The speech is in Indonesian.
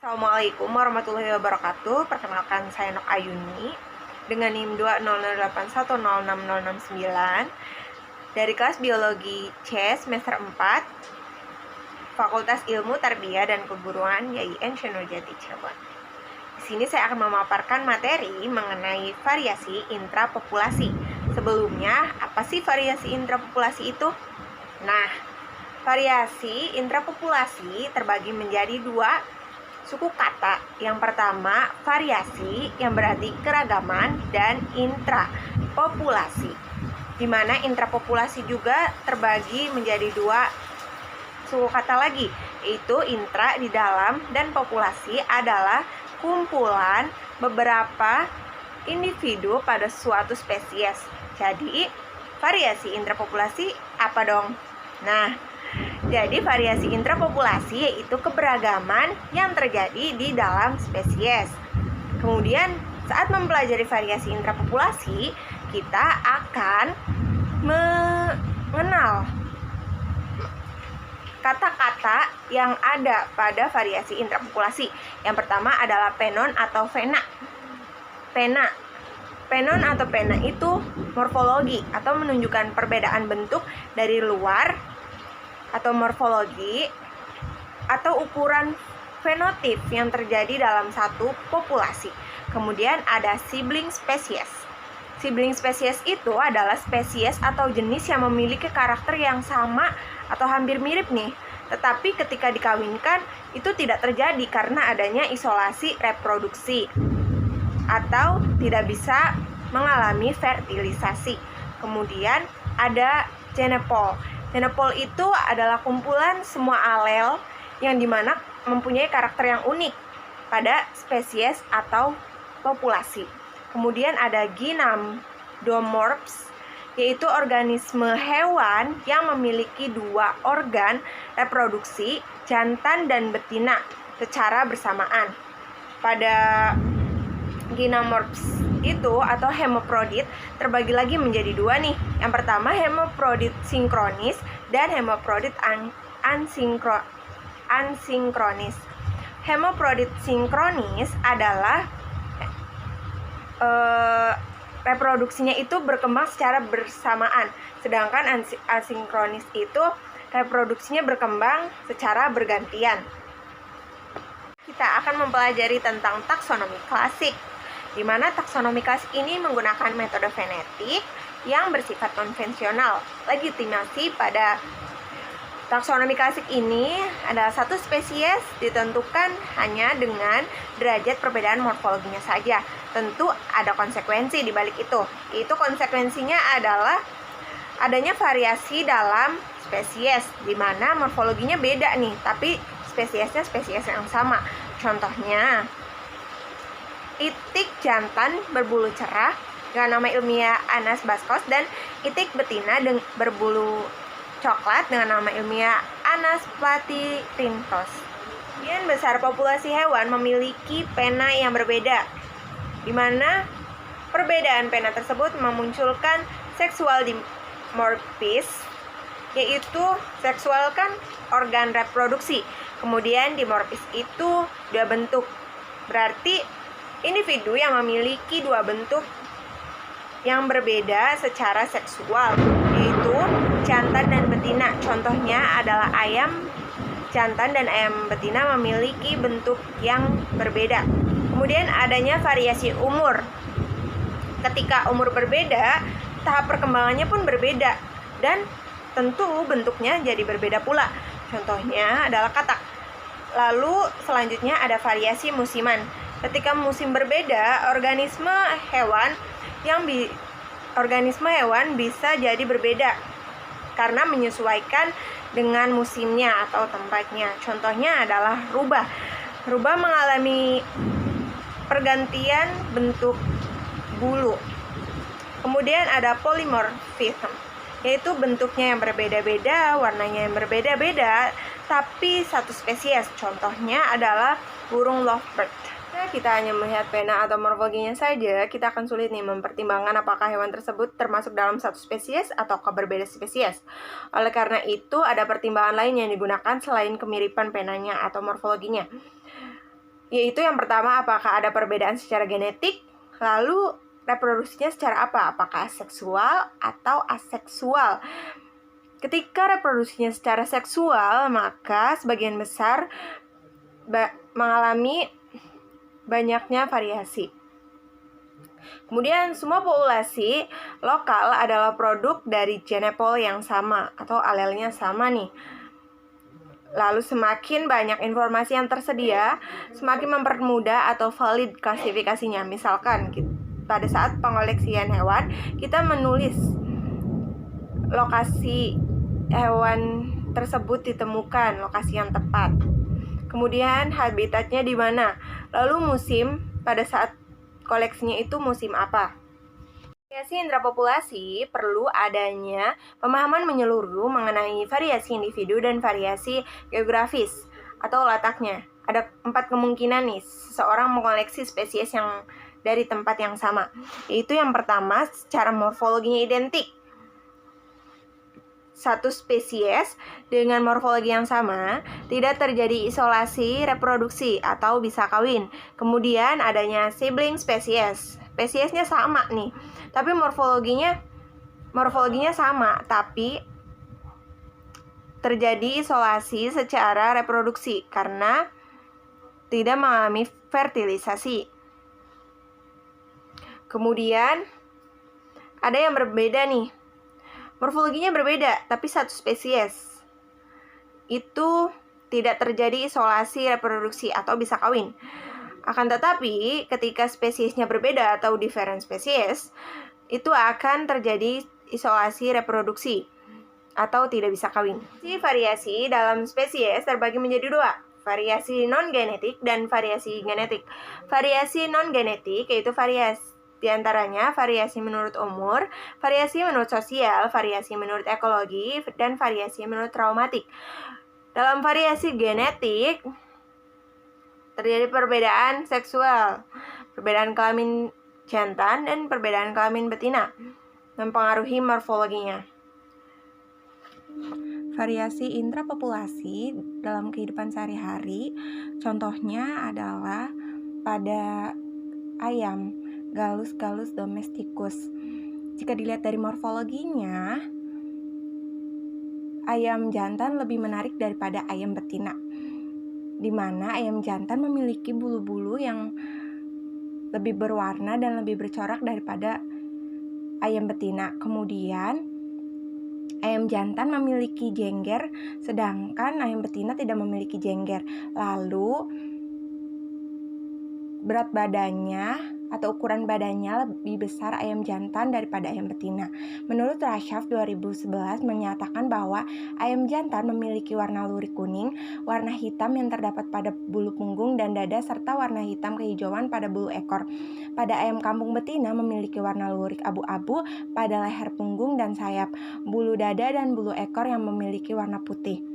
Assalamualaikum warahmatullahi wabarakatuh. Perkenalkan, saya Nok Ayuni dengan NIM 20081060069 dari kelas Biologi C semester 4 Fakultas Ilmu Tarbiyah dan Keguruan YIN Senurjati Cirebon. Di sini saya akan memaparkan materi mengenai variasi intrapopulasi. Sebelumnya, apa sih variasi intrapopulasi itu? Nah, variasi intrapopulasi terbagi menjadi dua suku kata. Yang pertama, variasi yang berarti keragaman, dan intrapopulasi, di mana intrapopulasi juga terbagi menjadi dua suku kata lagi, yaitu intra di dalam dan populasi adalah kumpulan beberapa individu pada suatu spesies. Jadi, variasi intrapopulasi apa dong? Nah, jadi variasi intrapopulasi yaitu keberagaman yang terjadi di dalam spesies. Kemudian saat mempelajari variasi intrapopulasi, kita akan mengenal kata-kata yang ada pada variasi intrapopulasi. Yang pertama adalah penon atau vena. Penon atau pena itu morfologi atau menunjukkan perbedaan bentuk dari luar, atau morfologi atau ukuran fenotip yang terjadi dalam satu populasi. Kemudian ada sibling species. Sibling species itu adalah spesies atau jenis yang memiliki karakter yang sama atau hampir mirip nih, tetapi ketika dikawinkan itu tidak terjadi karena adanya isolasi reproduksi atau tidak bisa mengalami fertilisasi. Kemudian ada genepol. Genepol itu adalah kumpulan semua alel yang dimana mempunyai karakter yang unik pada spesies atau populasi. Kemudian ada gynamdomorphs, yaitu organisme hewan yang memiliki dua organ reproduksi, jantan dan betina, secara bersamaan. Pada gynamorphs itu atau hemaprodit terbagi lagi menjadi dua nih. Yang pertama hemaprodit sinkronis dan hemaprodit ansinkronis. Hemaprodit sinkronis adalah reproduksinya itu berkembang secara bersamaan, sedangkan asinkronis itu reproduksinya berkembang secara bergantian. Kita akan mempelajari tentang taksonomi klasik, di mana taksonomi klasik ini menggunakan metode genetik yang bersifat konvensional. Legitimasi pada taksonomi klasik ini adalah satu spesies ditentukan hanya dengan derajat perbedaan morfologinya saja. Tentu ada konsekuensi di balik itu. Yaitu konsekuensinya adalah adanya variasi dalam spesies, di mana morfologinya beda nih, tapi spesiesnya spesies yang sama. Contohnya, itik jantan berbulu cerah dengan nama ilmiah Anas baskos dan itik betina berbulu coklat dengan nama ilmiah Anas platyrinthos. Sebagian besar populasi hewan memiliki pena yang berbeda, di mana perbedaan pena tersebut memunculkan seksual dimorfisme, yaitu seksual kan organ reproduksi. Kemudian dimorfis itu dua bentuk, berarti individu yang memiliki dua bentuk yang berbeda secara seksual, yaitu jantan dan betina. Contohnya adalah ayam jantan dan ayam betina memiliki bentuk yang berbeda. Kemudian adanya variasi umur. Ketika umur berbeda, tahap perkembangannya pun berbeda dan tentu bentuknya jadi berbeda pula. Contohnya adalah katak. Lalu selanjutnya ada variasi musiman. Ketika musim berbeda, organisme hewan bisa jadi berbeda karena menyesuaikan dengan musimnya atau tempatnya. Contohnya adalah rubah. Rubah mengalami pergantian bentuk bulu. Kemudian ada polymorphism, yaitu bentuknya yang berbeda-beda, warnanya yang berbeda-beda, tapi satu spesies. Contohnya adalah burung lovebird. Kita hanya melihat pena atau morfologinya saja, kita akan sulit nih mempertimbangkan apakah hewan tersebut termasuk dalam satu spesies atau berbeda spesies. Oleh karena itu, ada pertimbangan lain yang digunakan selain kemiripan penanya atau morfologinya. yaitu yang pertama, apakah ada perbedaan secara genetik, lalu reproduksinya secara apa, apakah seksual atau aseksual. Ketika reproduksinya secara seksual, maka sebagian besar mengalami banyaknya variasi. Kemudian semua populasi lokal adalah produk dari genepol yang sama atau alelnya sama nih. Lalu semakin banyak informasi yang tersedia, semakin mempermudah atau valid klasifikasinya. Misalkan pada saat pengoleksian hewan, kita menulis lokasi hewan tersebut ditemukan, lokasi yang tepat. Kemudian habitatnya di mana, lalu musim pada saat koleksinya itu musim apa. Variasi intrapopulasi perlu adanya pemahaman menyeluruh mengenai variasi individu dan variasi geografis atau letaknya. Ada 4 kemungkinan nih seseorang mengoleksi spesies yang dari tempat yang sama. Yaitu yang pertama, secara morfologinya identik. Satu spesies dengan morfologi yang sama tidak terjadi isolasi reproduksi atau bisa kawin. Kemudian adanya sibling spesies. Spesiesnya sama nih, tapi morfologinya sama, tapi terjadi isolasi secara reproduksi karena tidak mengalami fertilisasi. Kemudian ada yang berbeda nih, morfologinya berbeda, tapi satu spesies itu tidak terjadi isolasi reproduksi atau bisa kawin. Akan tetapi, ketika spesiesnya berbeda atau different spesies, itu akan terjadi isolasi reproduksi atau tidak bisa kawin. Variasi dalam spesies terbagi menjadi 2, variasi non-genetik dan variasi genetik. Variasi non-genetik yaitu variasi diantaranya variasi menurut umur, variasi menurut sosial, variasi menurut ekologi, dan variasi menurut traumatik. Dalam variasi genetik, terjadi perbedaan seksual, perbedaan kelamin jantan, dan perbedaan kelamin betina, mempengaruhi morfologinya. Variasi intrapopulasi dalam kehidupan sehari-hari, contohnya adalah pada ayam, Gallus domesticus. Jika dilihat dari morfologinya, ayam jantan lebih menarik daripada ayam betina, di mana ayam jantan memiliki bulu-bulu yang lebih berwarna dan lebih bercorak daripada ayam betina. Kemudian ayam jantan memiliki jengger, sedangkan ayam betina tidak memiliki jengger. Lalu berat badannya atau ukuran badannya lebih besar ayam jantan daripada ayam betina. Menurut Rashaf 2011 menyatakan bahwa ayam jantan memiliki warna lurik kuning, warna hitam yang terdapat pada bulu punggung dan dada, serta warna hitam kehijauan pada bulu ekor. Pada ayam kampung betina memiliki warna lurik abu-abu pada leher punggung dan sayap, bulu dada dan bulu ekor yang memiliki warna putih.